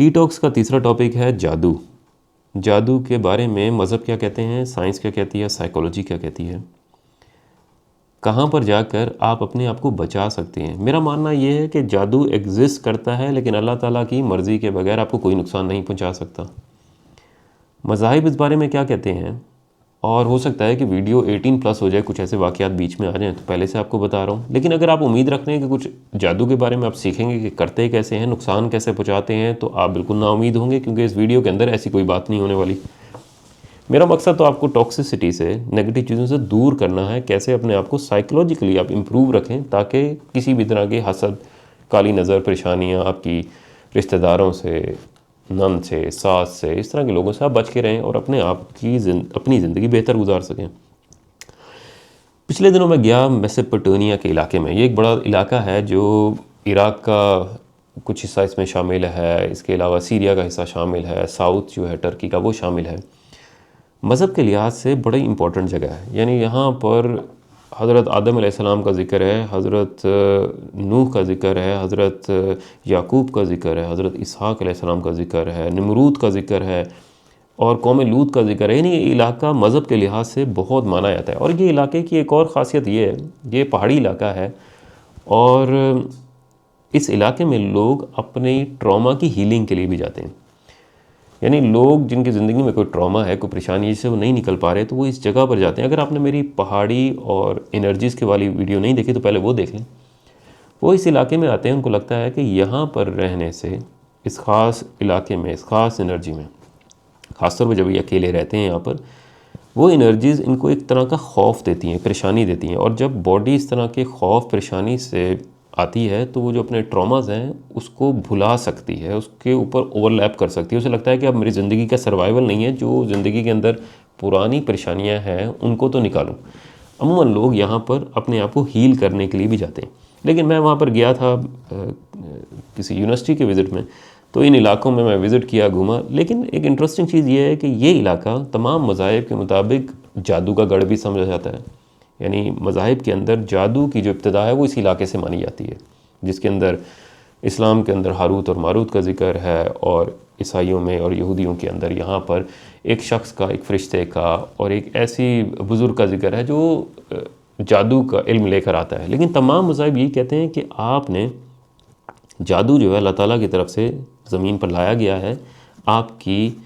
T talks का तीसरा topic है जादू। जादू के बारे में मज़हब क्या कहते हैं, साइंस क्या कहती है, साइकोलॉजी क्या कहती है, कहाँ पर जाकर आप अपने आप को बचा सकते हैं। मेरा मानना ये है कि जादू एग्जिस्ट करता है, लेकिन अल्लाह ताला की मर्ज़ी के बगैर आपको कोई नुकसान नहीं पहुँचा सकता। मज़ाहिब इस बारे में क्या कहते हैं, और हो सकता है कि वीडियो 18+ हो जाए, कुछ ऐसे वाक़यात बीच में आ जाएँ, तो पहले से आपको बता रहा हूँ। लेकिन अगर आप उम्मीद रखते हैं कि कुछ जादू के बारे में आप सीखेंगे कि करते कैसे हैं, नुकसान कैसे पहुँचाते हैं, तो आप बिल्कुल नाउम्मीद होंगे, क्योंकि इस वीडियो के अंदर ऐसी कोई बात नहीं होने वाली। मेरा मकसद तो आपको टॉक्सिसिटी से, नेगेटिव चीज़ों से दूर करना है, कैसे अपने आप को साइकोलॉजिकली आप इम्प्रूव रखें, ताकि किसी भी तरह के हसद, काली नज़र, परेशानियाँ आपकी रिश्तेदारों से, नंद से, सास से, इस तरह के लोगों से आप बच के रहें और अपने आप की अपनी ज़िंदगी बेहतर गुजार सकें। पिछले दिनों मैं गया मेसोपोटामिया के इलाके में। ये एक बड़ा इलाका है जो इराक़ का कुछ हिस्सा इसमें शामिल है, इसके अलावा सीरिया का हिस्सा शामिल है, साउथ जो है टर्की का वो शामिल है। मज़हब के लिहाज से बड़ी इंपॉर्टेंट जगह है। यानी यहाँ पर हज़रत आदम अलैहिस्सलाम का ज़िक्र है, हज़रत नूह का ज़िक्र है, हज़रत याकूब का ज़िक्र है, हज़रत इसहाक़ अलैहिस्सलाम का ज़िक्र है, नमरूद का ज़िक्र है और कौम लूत का ज़िक्र है। यानी ये इलाका मज़हब के लिहाज से बहुत माना जाता है। और ये इलाके की एक और ख़ासियत ये है, ये पहाड़ी इलाका है और इस इलाके में लोग अपनी ट्रॉमा की हीलिंग के लिए भी जाते हैं। यानी लोग जिनकी ज़िंदगी में कोई ट्रॉमा है, कोई परेशानी जिससे वो नहीं निकल पा रहे, तो वो इस जगह पर जाते हैं। अगर आपने मेरी पहाड़ी और एनर्जीज़ के वाली वीडियो नहीं देखी तो पहले वो देख लें। वो इस इलाके में आते हैं, उनको लगता है कि यहाँ पर रहने से, इस ख़ास इलाके में, इस ख़ास एनर्जी में, ख़ासतौर पर जब ये अकेले रहते हैं यहाँ पर, वो एनर्जीज़ इनको एक तरह का खौफ देती हैं, परेशानी देती हैं। और जब बॉडी इस तरह के खौफ, परेशानी से आती है, तो वो जो अपने ट्रॉमाज़ हैं उसको भुला सकती है, उसके ऊपर ओवरलैप कर सकती है। उसे लगता है कि अब मेरी ज़िंदगी का सर्वाइवल नहीं है, जो ज़िंदगी के अंदर पुरानी परेशानियाँ हैं उनको तो निकालूं। अमूमन लोग यहाँ पर अपने आप को हील करने के लिए भी जाते हैं। लेकिन मैं वहाँ पर गया था किसी यूनिवर्सिटी के विज़िट में, तो इन इलाकों में मैं विज़िट किया, घूमा। लेकिन एक इंटरेस्टिंग चीज़ ये है कि ये इलाका तमाम मज़ाहिब के मुताबिक जादू का गढ़ भी समझा जाता है। यानी मज़ाहिब के अंदर जादू की जो इब्तिदा है वो इस इलाके से मानी जाती है, जिसके अंदर इस्लाम के अंदर हारूत और मारूत का ज़िक्र है, और ईसाइयों में और यहूदियों के अंदर यहाँ पर एक शख्स का, एक फ़रिश्ते का और एक ऐसी बुज़ुर्ग का ज़िक्र है जो जादू का इल्म लेकर आता है। लेकिन तमाम मज़ाहिब यही कहते हैं कि आपने जादू जो है अल्लाह ताला की तरफ से ज़मीन पर लाया गया है आपकी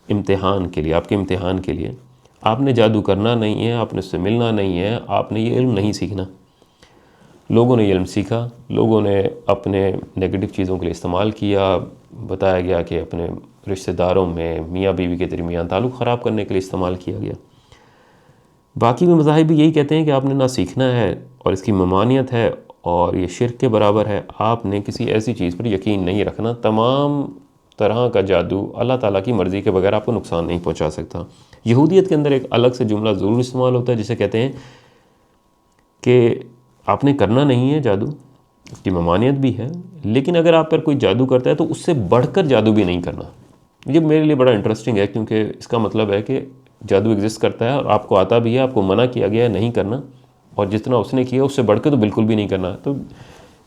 इम्तिहान के लिए, आपके इम्तिहान के लिए। आपने जादू करना नहीं है, आपने उससे मिलना नहीं है, आपने ये इल्म नहीं सीखना। लोगों ने ये इल्म सीखा, लोगों ने अपने नेगेटिव चीज़ों के लिए इस्तेमाल किया। बताया गया कि अपने रिश्तेदारों में, मियाँ बीवी के दरमियान ताल्लुक़ ख़राब करने के लिए इस्तेमाल किया गया। बाकी भी मज़ाहिब भी यही कहते हैं कि आपने ना सीखना है और इसकी ममानियत है और ये शिर्क के बराबर है। आपने किसी ऐसी चीज़ पर यकीन नहीं रखना। तमाम तरह का जादू अल्लाह ताला की मर्ज़ी के बगैर आपको नुकसान नहीं पहुंचा सकता। यहूदियत के अंदर एक अलग से जुमला ज़रूर इस्तेमाल होता है, जिसे कहते हैं कि आपने करना नहीं है जादू, उसकी ममानियत भी है, लेकिन अगर आप पर कोई जादू करता है तो उससे बढ़कर जादू भी नहीं करना। ये मेरे लिए बड़ा इंटरेस्टिंग है, क्योंकि इसका मतलब है कि जादू एग्जिस्ट करता है और आपको आता भी है, आपको मना किया गया है नहीं करना, और जितना उसने किया उससे बढ़ के तो बिल्कुल भी नहीं करना। तो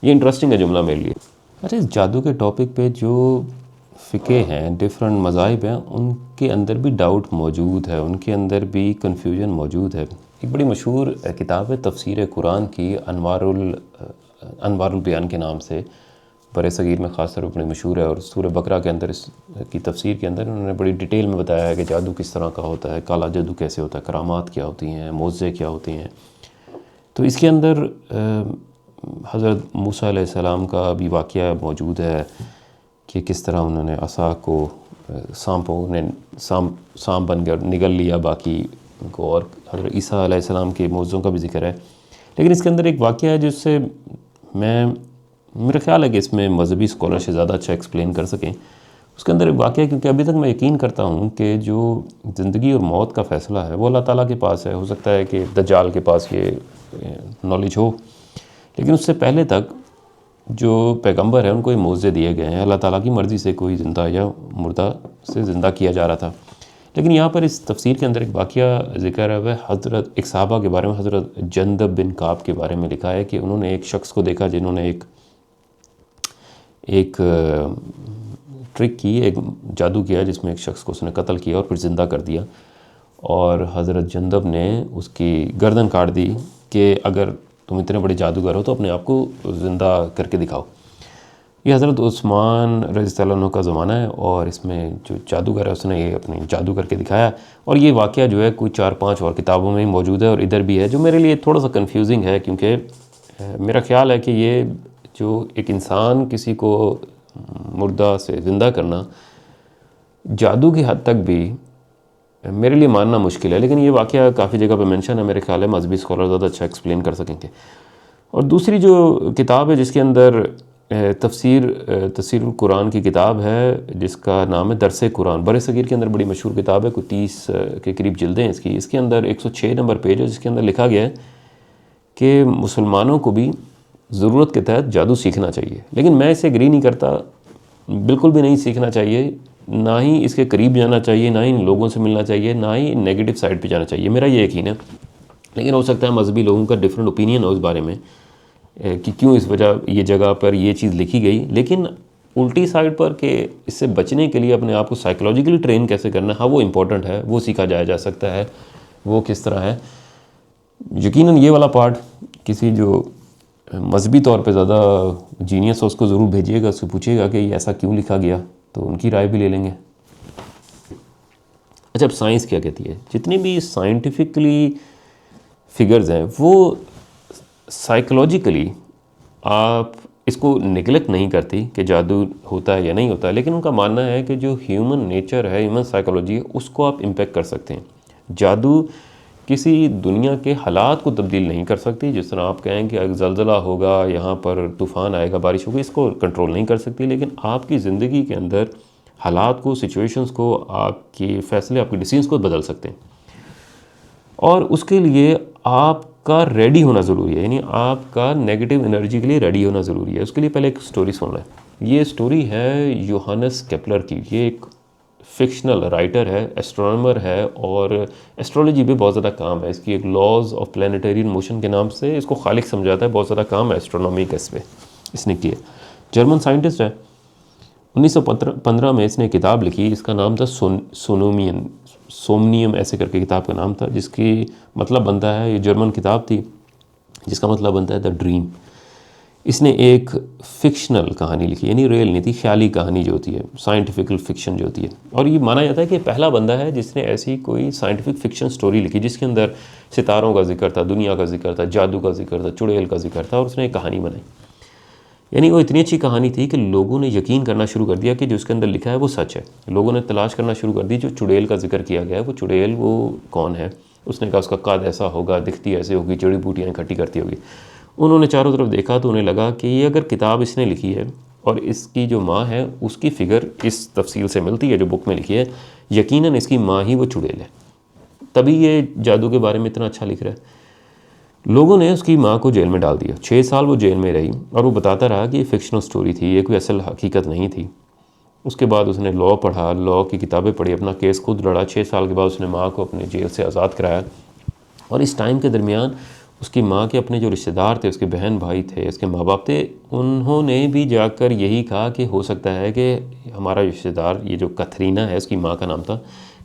ये इंटरेस्टिंग है जुमला मेरे लिए। अरे इस जादू के टॉपिक पे जो फ़िक़े हैं, डिफरेंट मज़ाहिब हैं, उनके अंदर भी डाउट मौजूद है, उनके अंदर भी कन्फ्यूजन मौजूद है। एक बड़ी मशहूर किताब है तफसीर कुरान की, अनवारुल बयान के नाम से, बर सग़ीर में ख़ास तौर पर बड़ी मशहूर है। और सूरह बकरा के अंदर, इसकी तफसीर के अंदर उन्होंने बड़ी डिटेल में बताया है कि जादू किस तरह का होता है, काला जादू कैसे होता है, करामात क्या होती हैं, मोज़े क्या होती हैं। तो इसके अंदर हज़रत मूसा अलैहिस्सलाम का भी वाक़या मौजूद है कि किस तरह उन्होंने असा को सांप बन कर निगल लिया बाकी को, और हज़रत ईसा अलैहिस्सलाम के मौज़ों का भी ज़िक्र है। लेकिन इसके अंदर एक वाक़या है जिससे मेरा ख़्याल है कि इसमें मजहबी स्कॉलर से ज़्यादा अच्छा एक्सप्लेन कर सकें। उसके अंदर एक वाक़या, क्योंकि अभी तक मैं यकीन करता हूँ कि जो ज़िंदगी और मौत का फ़ैसला है वो अल्लाह ताला के पास है। हो सकता है कि दज्जाल के पास ये नॉलेज हो, लेकिन उससे पहले तक जो पैगंबर है उनको ये मौज़े दिए गए हैं। अल्लाह ताला की मर्ज़ी से कोई ज़िंदा या मुर्दा से ज़िंदा किया जा रहा था। लेकिन यहाँ पर इस तफसीर के अंदर एक वाक़या ज़िक्र है, वह हज़रत एक सहाबा के बारे में, हज़रत जंदब बिन काब के बारे में लिखा है कि उन्होंने एक शख्स को देखा जिन्होंने एक ट्रिक की, एक जादू किया जिसमें एक शख्स को उसने कत्ल किया और फिर ज़िंदा कर दिया, और हज़रत जंदब ने उसकी गर्दन काट दी कि अगर तुम इतने बड़े जादूगर हो तो अपने आप को ज़िंदा करके दिखाओ। ये हज़रत उस्मान रज़ियल्लाहु अन्हु का ज़माना है, और इसमें जो जादूगर है उसने ये अपने जादू करके दिखाया। और ये वाक़या जो है कोई 4-5 और किताबों में मौजूद है और इधर भी है, जो मेरे लिए थोड़ा सा कन्फ्यूजिंग है, क्योंकि मेरा ख़्याल है कि ये जो एक इंसान किसी को मुर्दा से ज़िंदा करना जादू की हद तक भी मेरे लिए मानना मुश्किल है, लेकिन ये वाक़या काफ़ी जगह पे मेंशन है, मेरे ख़्याल है मजहबी स्कॉलर ज़्यादा अच्छा एक्सप्लेन कर सकेंगे। और दूसरी जो किताब है जिसके अंदर तफसीरुल कुरान की किताब है जिसका नाम है दरसे कुरान, बर सगीर के अंदर बड़ी मशहूर किताब है, कोई 30 के करीब जिल्दें हैं इसकी। इसके अंदर 106 नंबर पेज है जिसके अंदर लिखा गया है कि मुसलमानों को भी ज़रूरत के तहत जादू सीखना चाहिए, लेकिन मैं इसे एग्री नहीं करता, बिल्कुल भी नहीं सीखना चाहिए, ना ही इसके करीब जाना चाहिए, ना ही इन लोगों से मिलना चाहिए, ना ही नेगेटिव साइड पे जाना चाहिए, मेरा ये यकीन है। लेकिन हो सकता है मजहबी लोगों का डिफरेंट ओपिनियन हो इस बारे में कि क्यों इस वजह ये जगह पर ये चीज़ लिखी गई। लेकिन उल्टी साइड पर कि इससे बचने के लिए अपने आप को साइकोलॉजिकली ट्रेन कैसे करना, हाँ वो इम्पोर्टेंट है, वो सीखा जाया जा सकता है, वो किस तरह है। यकीनन ये वाला पार्ट किसी जो मजहबी तौर पे ज़्यादा जीनियस हो उसको ज़रूर भेजिएगा, उससे पूछिएगा कि ये ऐसा क्यों लिखा गया, तो उनकी राय भी ले लेंगे। अच्छा, अब साइंस क्या कहती है? जितनी भी साइंटिफिकली फिगर्स हैं वो साइकोलॉजिकली आप इसको निगलेक्ट नहीं करती कि जादू होता है या नहीं होता है, लेकिन उनका मानना है कि जो ह्यूमन नेचर है, ह्यूमन साइकोलॉजी है, उसको आप इम्पेक्ट कर सकते हैं। जादू किसी दुनिया के हालात को तब्दील नहीं कर सकती। जिस तरह आप कहें कि अगर ज़लज़ला होगा, यहाँ पर तूफ़ान आएगा, बारिश होगी, इसको कंट्रोल नहीं कर सकती, लेकिन आपकी ज़िंदगी के अंदर हालात को, सिचुएशंस को, आपके फ़ैसले, आपके डिसीजंस को बदल सकते हैं। और उसके लिए आपका रेडी होना ज़रूरी है, यानी आपका नेगेटिव एनर्जी के लिए रेडी होना ज़रूरी है। उसके लिए पहले एक स्टोरी सुन लें। ये स्टोरी है योहानस केपलर की। ये एक फिक्शनल राइटर है, एस्ट्रोनॉमर है, और एस्ट्रोलॉजी पे बहुत ज़्यादा काम है इसकी। एक लॉज ऑफ प्लानिटरी मोशन के नाम से इसको खालिक समझाता है, बहुत ज़्यादा काम है एस्ट्रोनॉमी का इस पर इसने किया। जर्मन साइंटिस्ट है। 1915 में इसने किताब लिखी, इसका नाम था सोमनियम ऐसे करके किताब का नाम था, जिसकी मतलब बनता है, ये जर्मन किताब थी जिसका मतलब बनता है द ड्रीम। इसने एक फ़िक्शनल कहानी लिखी, यानी रियल नहीं थी, ख्याली कहानी जो होती है, साइंटिफिकल फ़िक्शन जो होती है। और ये माना जाता है कि पहला बंदा है जिसने ऐसी कोई साइंटिफिक फ़िक्शन स्टोरी लिखी जिसके अंदर सितारों का जिक्र था, दुनिया का जिक्र था, जादू का जिक्र था, चुड़ैल का जिक्र था, और उसने एक कहानी बनाई। यानी वो इतनी अच्छी कहानी थी कि लोगों ने यकीन करना शुरू कर दिया कि जो उसके अंदर लिखा है वो सच है। लोगों ने तलाश करना शुरू कर दी, जो चुड़ैल का जिक्र किया गया है वो चुड़ैल वो कौन है। उसने कहा उसका कद ऐसा होगा, दिखती ऐसे होगी, जड़ी बूटियाँ इकट्ठी करती होगी। उन्होंने चारों तरफ देखा तो उन्हें लगा कि ये अगर किताब इसने लिखी है और इसकी जो माँ है उसकी फ़िगर इस तफसील से मिलती है जो बुक में लिखी है, यकीनन इसकी माँ ही वो चुड़ैल है, तभी ये जादू के बारे में इतना अच्छा लिख रहा है। लोगों ने उसकी माँ को जेल में डाल दिया। 6 साल वो जेल में रही और वो बताता रहा कि ये फ़िक्शनल स्टोरी थी, ये कोई असल हकीकत नहीं थी। उसके बाद उसने लॉ पढ़ा, लॉ की किताबें पढ़ी, अपना केस खुद लड़ा। 6 साल के बाद उसने माँ को अपने जेल से आज़ाद कराया। और इस टाइम के दरमियान उसकी माँ के अपने जो रिश्तेदार थे, उसके बहन भाई थे, उसके माँ बाप थे, उन्होंने भी जाकर यही कहा कि हो सकता है कि हमारा रिश्तेदार, ये जो कैथरीना है, उसकी माँ का नाम था,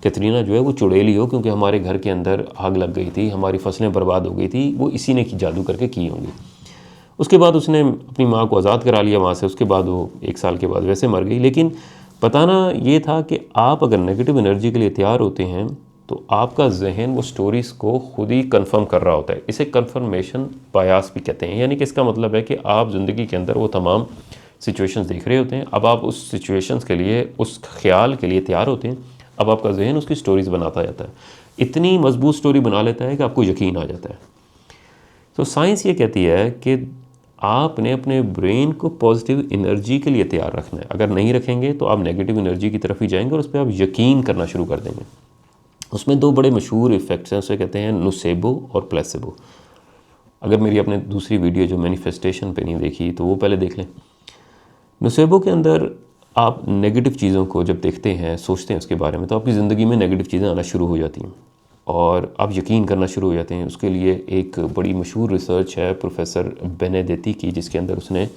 कैथरीना जो है वो चुड़ैल ही हो, क्योंकि हमारे घर के अंदर आग लग गई थी, हमारी फसलें बर्बाद हो गई थी, वो इसी ने जादू करके की होंगी। उसके बाद उसने अपनी माँ को आज़ाद करा लिया वहाँ से। उसके बाद वो 1 साल के बाद वैसे मर गई। लेकिन बताना ये था कि आप अगर नेगेटिव एनर्जी के लिए तैयार होते हैं तो आपका जहन वो स्टोरीज़ को खुद ही कंफर्म कर रहा होता है। इसे कंफर्मेशन बायस भी कहते हैं, यानी कि इसका मतलब है कि आप ज़िंदगी के अंदर वो तमाम सिचुएशंस देख रहे होते हैं, अब आप उस सिचुएशंस के लिए, उस ख्याल के लिए तैयार होते हैं, अब आपका जहन उसकी स्टोरीज़ बनाता जाता है, इतनी मजबूत स्टोरी बना लेता है कि आपको यकीन आ जाता है। तो साइंस ये कहती है कि आपने अपने ब्रेन को पॉजिटिव एनर्जी के लिए तैयार रखना है। अगर नहीं रखेंगे तो आप नेगेटिव एनर्जी की तरफ ही जाएंगे और उस पर आप यकीन करना शुरू कर देंगे। उसमें 2 बड़े मशहूर इफ़ेक्ट्स हैं, उसे कहते हैं नुसेबो और प्लेसेबो। अगर मेरी आपने दूसरी वीडियो जो मैनिफेस्टेशन पे नहीं देखी तो वो पहले देख लें। नुसेबो के अंदर आप नेगेटिव चीज़ों को जब देखते हैं, सोचते हैं उसके बारे में, तो आपकी ज़िंदगी में नेगेटिव चीज़ें आना शुरू हो जाती हैं और आप यकीन करना शुरू हो जाते हैं। उसके लिए एक बड़ी मशहूर रिसर्च है प्रोफेसर बेनेडेत्ती की, जिसके अंदर उसने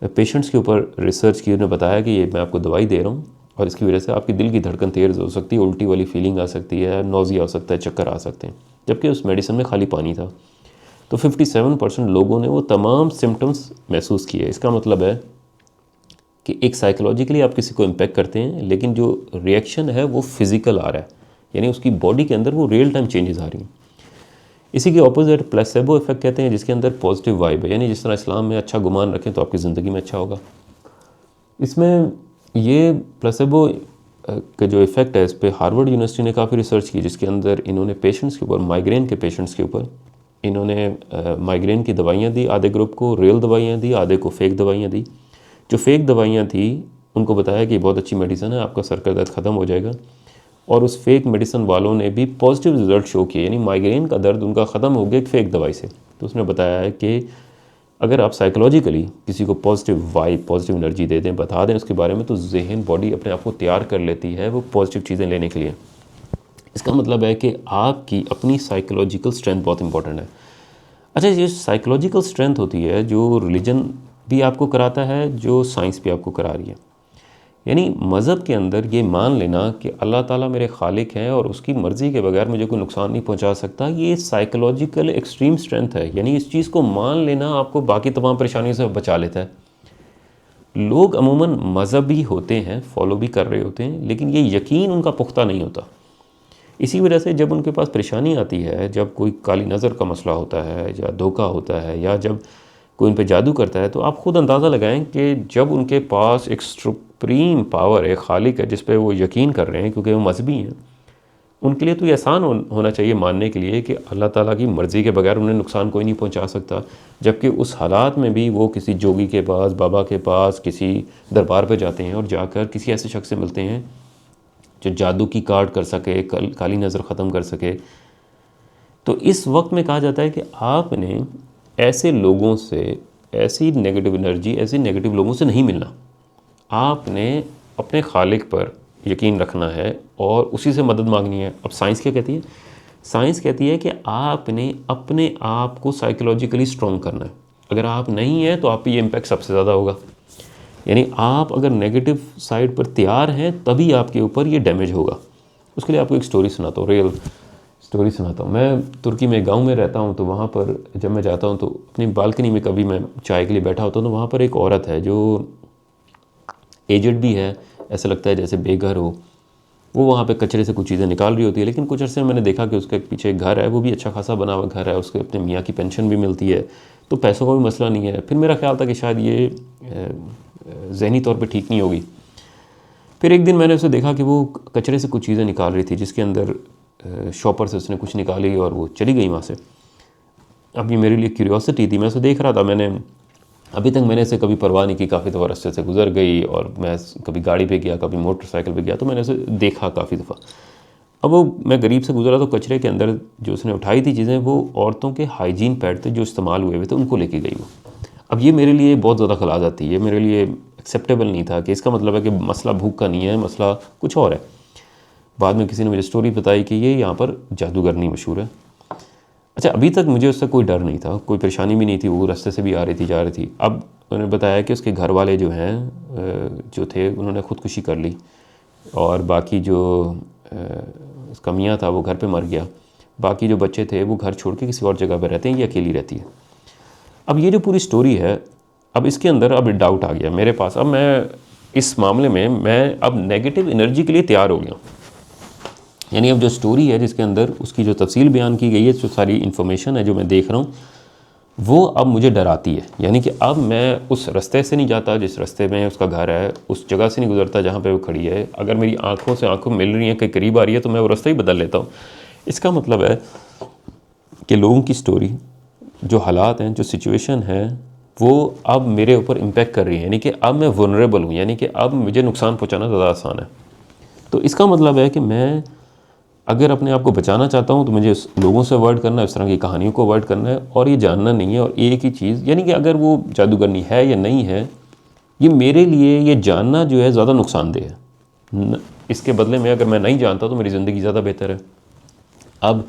पेशेंट्स के ऊपर रिसर्च की, उन्होंने बताया कि ये मैं आपको दवाई दे रहा हूँ और इसकी वजह से आपकी दिल की धड़कन तेज़ हो सकती है, उल्टी वाली फीलिंग आ सकती है, नौजिया हो सकता है, चक्कर आ सकते हैं, जबकि उस मेडिसिन में खाली पानी था। तो 57% लोगों ने वो तमाम सिम्टम्स महसूस किए। इसका मतलब है कि एक साइकोलॉजिकली आप किसी को इम्पेक्ट करते हैं, लेकिन जो रिएक्शन है वो फिज़िकल आ रहा है, यानी उसकी बॉडी के अंदर वो रियल टाइम चेंजेस आ रही हैं। इसी के ऑपोजिट प्लेसेबो इफेक्ट कहते हैं, जिसके अंदर पॉजिटिव वाइब है, यानी जिस तरह इस्लाम में अच्छा गुमान रखें तो आपकी ज़िंदगी में अच्छा होगा। इसमें ये प्लेसेबो का जो इफ़ेक्ट है, इस पर हार्वर्ड यूनिवर्सिटी ने काफ़ी रिसर्च की, जिसके अंदर इन्होंने पेशेंट्स के ऊपर, माइग्रेन के पेशेंट्स के ऊपर इन्होंने माइग्रेन की दवाइयाँ दी, आधे ग्रुप को रियल दवाइयाँ दी, आधे को फेक दवाइयाँ दी। जो फेक दवाइयाँ थी उनको बताया कि बहुत अच्छी मेडिसिन है, आपका सर का दर्द ख़त्म हो जाएगा, और उस फेक मेडिसिन वालों ने भी पॉजिटिव रिजल्ट शो किए, यानी माइग्रेन का दर्द उनका ख़त्म हो गया एक फेक दवाई से। तो उसने बताया है कि अगर आप साइकोलॉजिकली किसी को पॉजिटिव वाइब, पॉजिटिव एनर्जी दे दें, बता दें उसके बारे में, तो जहन, बॉडी अपने आप को तैयार कर लेती है वो पॉजिटिव चीज़ें लेने के लिए। इसका मतलब है कि आपकी अपनी साइकोलॉजिकल स्ट्रेंथ बहुत इंपॉर्टेंट है। अच्छा, ये साइकोलॉजिकल स्ट्रेंथ होती है जो रिलीजन भी आपको कराता है, जो साइंस भी आपको करा रही है। यानी मज़हब के अंदर ये मान लेना कि अल्लाह ताला मेरे खालिक हैं और उसकी मर्ज़ी के बगैर मुझे कोई नुकसान नहीं पहुंचा सकता, ये साइकोलॉजिकल एक्सट्रीम स्ट्रेंथ है। यानी इस चीज़ को मान लेना आपको बाकी तमाम परेशानियों से बचा लेता है। लोग अमूमन मज़हबी होते हैं, फॉलो भी कर रहे होते हैं, लेकिन ये यकीन उनका पुख्ता नहीं होता। इसी वजह से जब उनके पास परेशानी आती है, जब कोई काली नज़र का मसला होता है या धोखा होता है, या जब कोई उन पर जादू करता है, तो आप ख़ुद अंदाज़ा लगाएं कि जब उनके पास एक सुप्रीम पावर है, खालिक है, जिस पे वो यकीन कर रहे हैं क्योंकि वो मजहबी हैं, उनके लिए तो ये आसान होना चाहिए मानने के लिए कि अल्लाह ताला की मर्ज़ी के बगैर उन्हें नुकसान कोई नहीं पहुंचा सकता। जबकि उस हालात में भी वो किसी जोगी के पास, बाबा के पास, किसी दरबार पे जाते हैं और जाकर किसी ऐसे शख्स से मिलते हैं जो जादू की काट कर सके, काली नज़र ख़त्म कर सके। तो इस वक्त में कहा जाता है कि आपने ऐसे लोगों से, ऐसी नेगेटिव एनर्जी, ऐसे नेगेटिव लोगों से नहीं मिलना। आपने अपने खालिक पर यकीन रखना है और उसी से मदद मांगनी है। अब साइंस क्या कहती है? साइंस कहती है कि आपने अपने आप को साइकोलॉजिकली स्ट्रॉन्ग करना है। अगर आप नहीं हैं तो आप पे ये इम्पैक्ट सबसे ज़्यादा होगा। यानी आप अगर नेगेटिव साइड पर तैयार हैं तभी आपके ऊपर ये डैमेज होगा। उसके लिए आपको एक स्टोरी सुनाता हूँ, रियल स्टोरी सुनाता हूँ। मैं तुर्की में गांव में रहता हूँ, तो वहाँ पर जब मैं जाता हूँ तो अपनी बालकनी में कभी मैं चाय के लिए बैठा होता हूँ, तो वहाँ पर एक औरत है जो एजड भी है, ऐसा लगता है जैसे बेघर हो। वो वहाँ पे कचरे से कुछ चीज़ें निकाल रही होती है, लेकिन कुछ अर्से में मैंने देखा कि उसके पीछे एक घर है, वो भी अच्छा खासा बना हुआ घर है, उसके अपने मियाँ की पेंशन भी मिलती है, तो पैसों का भी मसला नहीं है। फिर मेरा ख्याल था कि शायद ये ज़हनी तौर पे ठीक नहीं होगी। फिर एक दिन मैंने उसे देखा कि वो कचरे से कुछ चीज़ें निकाल रही थी, जिसके अंदर शॉपर से उसने कुछ निकाली और वो चली गई वहाँ से। अब ये मेरे लिए क्यूरियोसिटी थी, मैं उसे देख रहा था। अभी तक मैंने इसे कभी परवाह नहीं की, काफ़ी दफ़ा रास्ते से गुजर गई और मैं कभी गाड़ी पे गया, कभी मोटरसाइकिल पे गया, तो मैंने उसे देखा काफ़ी दफ़ा। अब वो मैं गरीब से गुजरा तो कचरे के अंदर जो उसने उठाई थी चीज़ें, वो औरतों के हाइजीन पैड थे जो इस्तेमाल हुए हुए थे, उनको लेके गई वो। अब ये मेरे लिए बहुत ज़्यादा खला जाती है, मेरे लिए एक्सेप्टेबल नहीं था कि इसका मतलब है कि मसला भूख का नहीं है, मसला कुछ और है। बाद में किसी ने मुझे स्टोरी बताई कि ये यहाँ पर जादूगरनी मशहूर है। अच्छा, अभी तक मुझे उससे कोई डर नहीं था, कोई परेशानी भी नहीं थी, वो रास्ते से भी आ रही थी, जा रही थी। अब उन्होंने बताया कि उसके घर वाले जो हैं जो थे, उन्होंने ख़ुदकुशी कर ली और बाकी जो उसका मियाँ था वो घर पे मर गया। बाकी जो बच्चे थे वो घर छोड़ के किसी और जगह पर रहते हैं, ये अकेली रहती है। अब ये जो पूरी स्टोरी है, अब इसके अंदर अब डाउट आ गया मेरे पास। अब मैं इस मामले में मैं अब नेगेटिव एनर्जी के लिए तैयार हो गया। यानी अब जो स्टोरी है जिसके अंदर उसकी जो तफसील बयान की गई है, जो सारी इन्फॉर्मेशन है जो मैं देख रहा हूँ, वो अब मुझे डराती है। यानी कि अब मैं उस रास्ते से नहीं जाता जिस रास्ते में उसका घर है, उस जगह से नहीं गुजरता जहाँ पे वो खड़ी है। अगर मेरी आँखों से आँखों मिल रही हैं, कहीं करीब आ रही है, तो मैं वो रास्ता ही बदल लेता हूँ। इसका मतलब है कि लोगों की स्टोरी, जो हालात हैं, जो सिचुएशन है, वो अब मेरे ऊपर इम्पेक्ट कर रही है। यानी कि अब मैं वनरेबल हूँ, यानी कि अब मुझे नुकसान पहुँचाना ज़्यादा आसान है। तो इसका मतलब है कि मैं अगर अपने आप को बचाना चाहता हूँ तो मुझे लोगों से अवॉइड करना है, इस तरह की कहानियों को अवॉइड करना है, और ये जानना नहीं है। और एक ही चीज़, यानी कि अगर वो जादूगरनी है या नहीं है, ये मेरे लिए ये जानना जो है ज़्यादा नुकसानदेह है। इसके बदले में अगर मैं नहीं जानता तो मेरी ज़िंदगी ज़्यादा बेहतर है। अब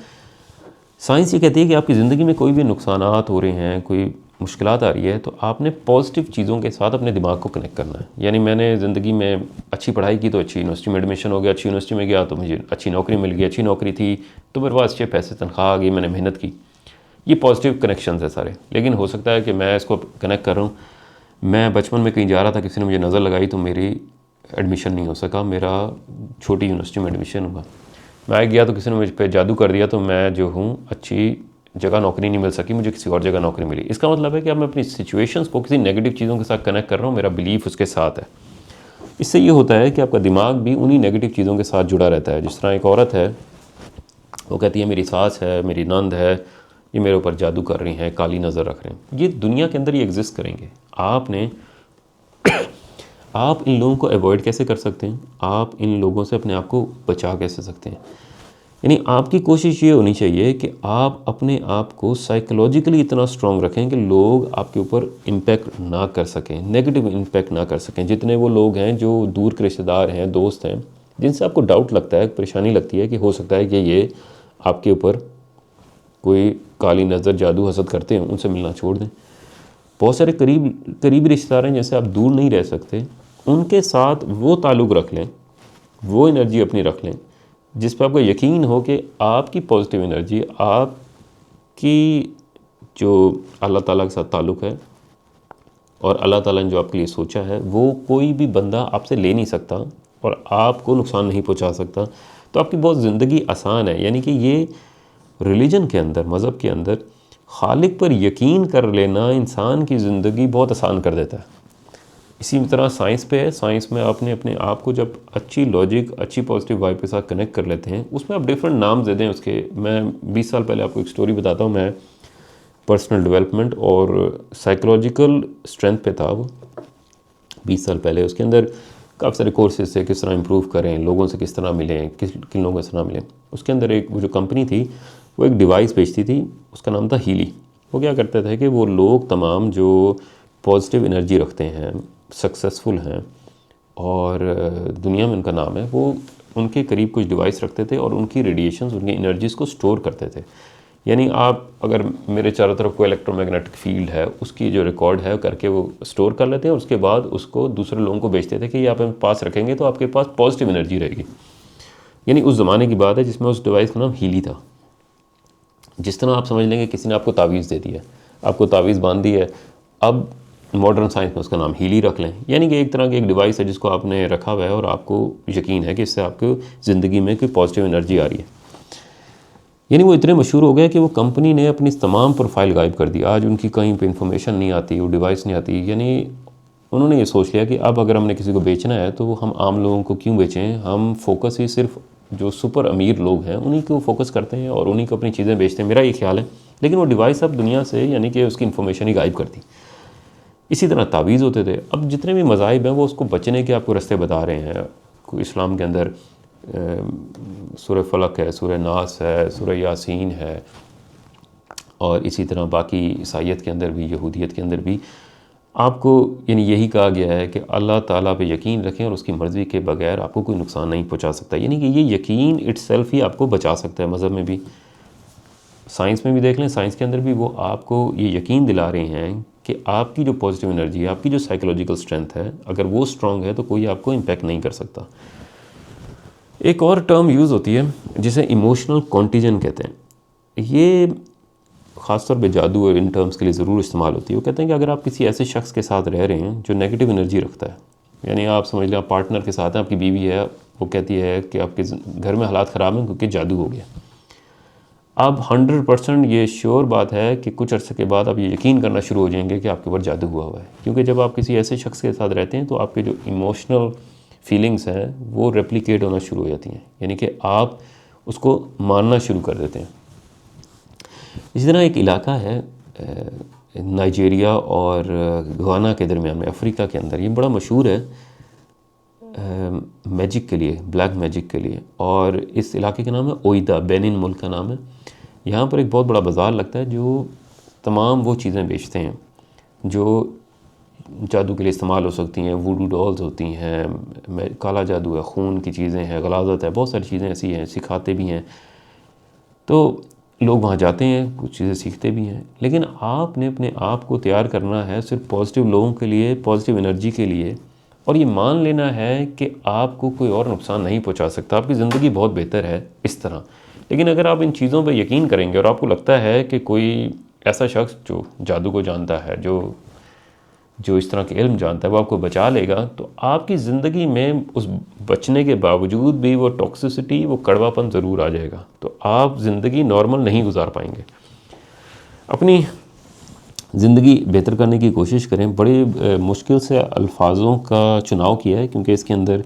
साइंस ये कहती है कि आपकी ज़िंदगी में कोई भी नुकसानात हो रहे हैं, कोई मुश्किलात आ रही है तो आपने पॉजिटिव चीज़ों के साथ अपने दिमाग को कनेक्ट करना है। यानी मैंने ज़िंदगी में अच्छी पढ़ाई की तो अच्छी यूनिवर्सिटी में एडमिशन हो गया, अच्छी यूनिवर्सिटी में गया तो मुझे अच्छी नौकरी मिल गई, अच्छी नौकरी थी तो मेरे पास अच्छे पैसे तनख्वाह आ गई, मैंने मेहनत की। ये पॉजिटिव कनेक्शन है सारे। लेकिन हो सकता है कि मैं इसको कनेक्ट कर रहा हूँ, मैं बचपन में कहीं जा रहा था, किसी ने मुझे नज़र लगाई तो मेरी एडमिशन नहीं हो सका, मेरा छोटी यूनिवर्सिटी में एडमिशन हुआ। मैं गया तो किसी ने मुझ पर जादू कर दिया तो मैं जो हूँ अच्छी जगह नौकरी नहीं मिल सकी, मुझे किसी और जगह नौकरी मिली। इसका मतलब है कि अब मैं अपनी सिचुएशंस को किसी नेगेटिव चीज़ों के साथ कनेक्ट कर रहा हूँ, मेरा बिलीफ उसके साथ है। इससे ये होता है कि आपका दिमाग भी उन्हीं नेगेटिव चीज़ों के साथ जुड़ा रहता है। जिस तरह एक औरत है, वो कहती है मेरी सास है, मेरी नंद है, ये मेरे ऊपर जादू कर रही हैं, काली नज़र रख रहे हैं। ये दुनिया के अंदर ये एग्जिस्ट करेंगे। आप इन लोगों को अवॉइड कैसे कर सकते हैं, आप इन लोगों से अपने आप को बचा कैसे सकते हैं। यानी आपकी कोशिश ये होनी चाहिए कि आप अपने आप को साइकोलॉजिकली इतना स्ट्रॉन्ग रखें कि लोग आपके ऊपर इम्पेक्ट ना कर सकें, नेगेटिव इम्पेक्ट ना कर सकें। जितने वो लोग हैं जो दूर के रिश्तेदार हैं, दोस्त हैं, जिनसे आपको डाउट लगता है, परेशानी लगती है कि हो सकता है कि ये आपके ऊपर कोई काली नज़र, जादू, हसद करते हैं, उनसे मिलना छोड़ दें। बहुत सारे करीबी रिश्तेदार हैं जैसे आप दूर नहीं रह सकते, उनके साथ वो ताल्लुक़ रख लें, वो एनर्जी अपनी रख लें जिस पर आपको यकीन हो कि आपकी पॉजिटिव एनर्जी, आपकी जो अल्लाह ताला के साथ ताल्लुक़ है और अल्लाह ताला ने जो आपके लिए सोचा है वो कोई भी बंदा आपसे ले नहीं सकता और आपको नुकसान नहीं पहुंचा सकता। तो आपकी बहुत ज़िंदगी आसान है। यानी कि ये रिलीजन के अंदर, मज़हब के अंदर खालिक पर यकीन कर लेना इंसान की ज़िंदगी बहुत आसान कर देता है। इसी तरह साइंस पे है, साइंस में आपने अपने आप को जब अच्छी लॉजिक, अच्छी पॉजिटिव वाइब के साथ कनेक्ट कर लेते हैं, उसमें आप डिफरेंट नाम दे दें उसके। मैं 20 साल पहले आपको एक स्टोरी बताता हूँ। मैं पर्सनल डेवलपमेंट और साइकोलॉजिकल स्ट्रेंथ पे था वो 20 साल पहले। उसके अंदर काफ़ी सारे कोर्सेज थे, किस तरह इम्प्रूव करें, लोगों से किस तरह मिलें, किन लोगों से ना मिलें। उसके अंदर एक वो जो कंपनी थी वो एक डिवाइस बेचती थी, उसका नाम था हीली। वो क्या करते थे कि वो लोग तमाम जो पॉजिटिव एनर्जी रखते हैं, सक्सेसफुल हैं और दुनिया में उनका नाम है, वो उनके करीब कुछ डिवाइस रखते थे और उनकी रेडिएशंस, उनकी एनर्जीज़ को स्टोर करते थे। यानी आप अगर मेरे चारों तरफ कोई इलेक्ट्रोमैग्नेटिक फील्ड है, उसकी जो रिकॉर्ड है करके वो स्टोर कर लेते हैं और उसके बाद उसको दूसरे लोगों को बेचते थे कि ये आप पास रखेंगे तो आपके पास पॉजिटिव एनर्जी रहेगी। यानी उस ज़माने की बात है जिसमें उस डिवाइस का नाम हीली था। जिस तरह आप समझ लेंगे किसी ने आपको तावीज़ दे दी है, आपको तावीज़ बांध दी है, अब मॉडर्न साइंस में उसका नाम हीली रख लें। यानी कि एक तरह की एक डिवाइस है जिसको आपने रखा हुआ है और आपको यकीन है कि इससे आपको ज़िंदगी में कोई पॉजिटिव एनर्जी आ रही है। यानी वो इतने मशहूर हो गए कि वो कंपनी ने अपनी तमाम प्रोफाइल गायब कर दी। आज उनकी कहीं पे इन्फॉर्मेशन नहीं आती, वो डिवाइस नहीं आती। यानी उन्होंने ये सोच लिया कि अब अगर हमने किसी को बेचना है तो हम आम लोगों को क्यों बेचें, हम फोकस ही सिर्फ जो सुपर अमीर लोग हैं उन्हीं को फोकस करते हैं और उन्हीं को अपनी चीज़ें बेचते हैं, मेरा ये ख्याल है। लेकिन वो डिवाइस अब दुनिया से यानी कि उसकी इन्फॉर्मेशन ही गायब कर दी। इसी तरह तावीज़ होते थे। अब जितने भी मज़ाहिब हैं वो उसको बचने के आपको रास्ते बता रहे हैं। कोई इस्लाम के अंदर सूरह फलक है, सूरह नास है, सूरह यासीन है, और इसी तरह बाकी ईसाइयत के अंदर भी, यहूदियत के अंदर भी आपको यानी यही कहा गया है कि अल्लाह ताला पे यकीन रखें और उसकी मर्ज़ी के बगैर आपको कोई नुकसान नहीं पहुंचा सकता। यानी कि ये यकीन इट्सेल्फ ही आपको बचा सकता है। मज़हब में भी, साइंस में भी देख लें, साइंस के अंदर भी वो आपको ये यकीन दिला रहे हैं कि आपकी जो पॉजिटिव एनर्जी है, आपकी जो साइकोलॉजिकल स्ट्रेंथ है, अगर वो स्ट्रॉन्ग है तो कोई आपको इम्पेक्ट नहीं कर सकता। एक और टर्म यूज़ होती है जिसे इमोशनल कॉन्टीजन कहते हैं। ये ख़ासतौर पे जादू और इन टर्म्स के लिए ज़रूर इस्तेमाल होती है। वो कहते हैं कि अगर आप किसी ऐसे शख्स के साथ रह रहे हैं जो नेगेटिव एनर्जी रखता है, यानी आप समझ लें आप पार्टनर के साथ हैं, आपकी बीवी है, वो कहती है कि आपके घर में हालात ख़राब हैं क्योंकि जादू हो गया। अब 100% ये श्योर बात है कि कुछ अर्से के बाद आप ये यकीन करना शुरू हो जाएंगे कि आपके ऊपर जादू हुआ है। क्योंकि जब आप किसी ऐसे शख्स के साथ रहते हैं तो आपके जो इमोशनल फीलिंग्स हैं वो रेप्लिकेट होना शुरू हो जाती हैं, यानी कि आप उसको मानना शुरू कर देते हैं। इसी तरह एक इलाका है नाइजीरिया और घाना के दरमियान में, अफ्रीका के अंदर, ये बड़ा मशहूर है मैजिक के लिए, ब्लैक मैजिक के लिए, और इस इलाके का नाम है ओइदा, बेनिन मुल्क का नाम है। यहाँ पर एक बहुत बड़ा बाज़ार लगता है जो तमाम वो चीज़ें बेचते हैं जो जादू के लिए इस्तेमाल हो सकती हैं। वूडू डॉल्स होती हैं, काला जादू है, खून की चीज़ें हैं, गलाजत है, बहुत सारी चीज़ें ऐसी हैं, सिखाते भी हैं। तो लोग वहाँ जाते हैं, कुछ चीज़ें सीखते भी हैं, लेकिन आपने अपने आप को तैयार करना है सिर्फ पॉजिटिव लोगों के लिए, पॉजिटिव एनर्जी के लिए, और ये मान लेना है कि आपको कोई और नुकसान नहीं पहुँचा सकता, आपकी ज़िंदगी बहुत बेहतर है इस तरह। लेकिन अगर आप इन चीज़ों पर यकीन करेंगे और आपको लगता है कि कोई ऐसा शख्स जो जादू को जानता है, जो इस तरह के इल्म जानता है, वो आपको बचा लेगा, तो आपकी ज़िंदगी में उस बचने के बावजूद भी वो टॉक्सिसिटी, वो कड़वापन ज़रूर आ जाएगा। तो आप ज़िंदगी नॉर्मल नहीं गुजार पाएंगे। अपनी ज़िंदगी बेहतर करने की कोशिश करें। बड़े मुश्किल से अल्फाजों का चुनाव किया है, क्योंकि इसके अंदर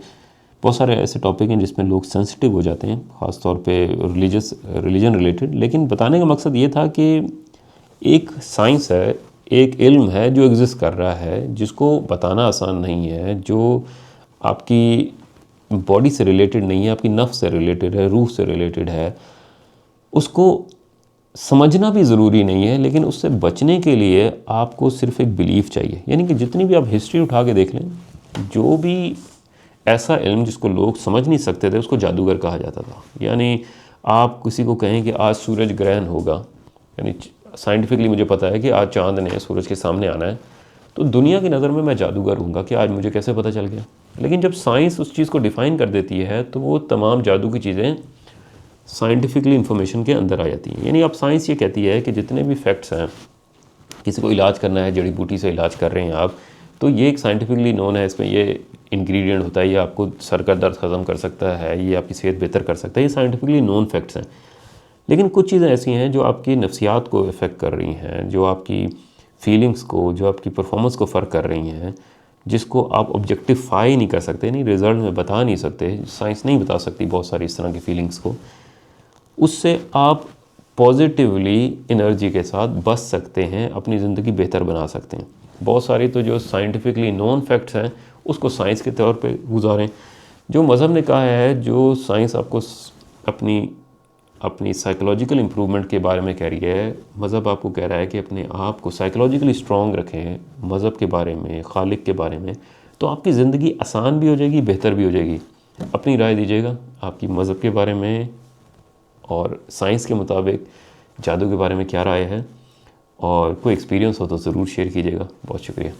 बहुत सारे ऐसे टॉपिक हैं जिसमें लोग सेंसिटिव हो जाते हैं, ख़ास तौर पे रिलीजन रिलेटेड। लेकिन बताने का मकसद ये था कि एक साइंस है, एक इल्म है जो एग्जिस्ट कर रहा है, जिसको बताना आसान नहीं है, जो आपकी बॉडी से रिलेटेड नहीं है, आपकी नफ्स से रिलेटेड है, रूह से रिलेटेड है। उसको समझना भी ज़रूरी नहीं है, लेकिन उससे बचने के लिए आपको सिर्फ एक बिलीफ चाहिए। यानी कि जितनी भी आप हिस्ट्री उठा के देख लें, जो भी ऐसा इल्म जिसको लोग समझ नहीं सकते थे, उसको जादूगर कहा जाता था। यानी आप किसी को कहें कि आज सूरज ग्रहण होगा, यानी साइंटिफिकली मुझे पता है कि आज चांद ने सूरज के सामने आना है, तो दुनिया की नज़र में मैं जादूगर हूँगा कि आज मुझे कैसे पता चल गया। लेकिन जब साइंस उस चीज़ को डिफ़ाइन कर देती है, तो वो तमाम जादू की चीज़ें साइंटिफिकली इंफॉर्मेशन के अंदर आ जाती हैं। यानी अब साइंस ये कहती है कि जितने भी फैक्ट्स हैं, किसी को इलाज करना है, जड़ी बूटी से इलाज कर रहे हैं आप, तो ये एक साइंटिफिकली नोन है, इसमें ये इंग्रेडिएंट होता है, ये आपको सर का दर्द ख़त्म कर सकता है, ये आपकी सेहत बेहतर कर सकता है, ये साइंटिफिकली नोन फैक्ट्स हैं। लेकिन कुछ चीज़ें ऐसी हैं जो आपकी नफ्सियात को इफ़ेक्ट कर रही हैं, जो आपकी फीलिंग्स को, जो आपकी परफॉर्मेंस को फ़र्क कर रही हैं, जिसको आप ऑब्जेक्टिफाई नहीं कर सकते, नहीं रिज़ल्ट में बता नहीं सकते, साइंस नहीं बता सकती बहुत सारी इस तरह की फीलिंग्स को। उससे आप पॉजिटिवली एनर्जी के साथ बच सकते हैं, अपनी ज़िंदगी बेहतर बना सकते हैं। बहुत सारी तो जो साइंटिफिकली नोन फैक्ट्स हैं, उसको साइंस के तौर पे गुजारें। जो मज़हब ने कहा है, जो साइंस आपको अपनी साइकोलॉजिकल इम्प्रूवमेंट के बारे में कह रही है, मज़हब आपको कह रहा है कि अपने आप को साइकोलॉजिकली स्ट्रॉन्ग रखें मज़हब के बारे में, खालिक के बारे में, तो आपकी ज़िंदगी आसान भी हो जाएगी, बेहतर भी हो जाएगी। अपनी राय दीजिएगा आपकी मज़हब के बारे में और साइंस के मुताबिक जादू के बारे में क्या राय है, और कोई एक्सपीरियंस हो तो ज़रूर शेयर कीजिएगा। बहुत शुक्रिया।